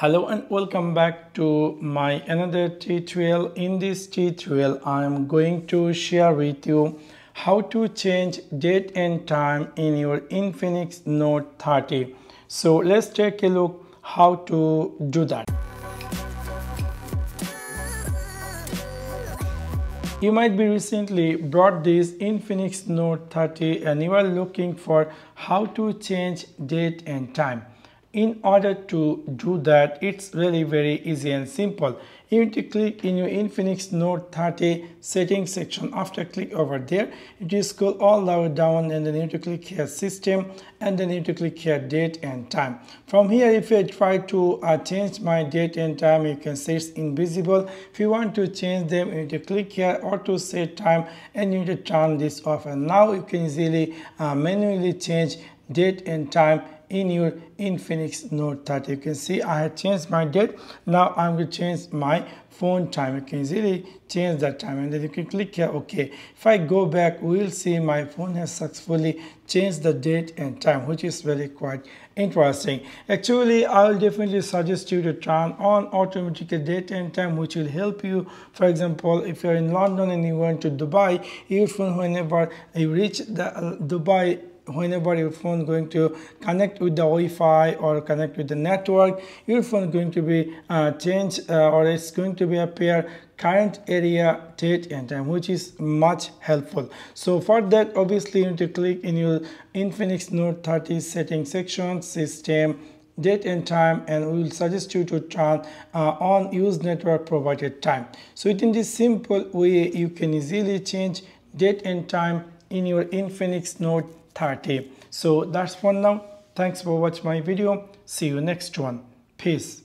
Hello and welcome back to my another tutorial. In this tutorial I am going to share with you how to change date and time in your Infinix Note 30. So let's take a look how to do that. You might be recently bought this Infinix Note 30 and you are looking for how to change date and time. In order to do that, it's really very easy and simple. You need to click in your Infinix Note 30 settings section. After click over there, you just scroll all the way down and then you need to click here system and then you need to click here date and time. From here, if I try to change my date and time, you can say it's invisible. If you want to change them, you need to click here auto set time and you need to turn this off. And now you can easily manually change date and time in your Infinix Note 30. You can see I had changed my date. Now I'm going to change my phone time. You can easily change that time and then you can click here OK. If I go back, we will see my phone has successfully changed the date and time, which is really quite interesting. Actually, I will definitely suggest you to turn on automatic date and time, which will help you. For example, if you're in London and you want to Dubai, your phone, whenever you reach the Dubai, whenever your phone going to connect with the Wi-Fi or connect with the network, your phone is going to be changed or it's going to be appear current area date and time, which is much helpful. So for that, obviously you need to click in your Infinix Note 30 settings section, system, date and time, and we will suggest you to turn on use network provided time. So in this simple way, you can easily change date and time in your Infinix Note 30. So that's for now. Thanks for watching my video. See you next one. Peace.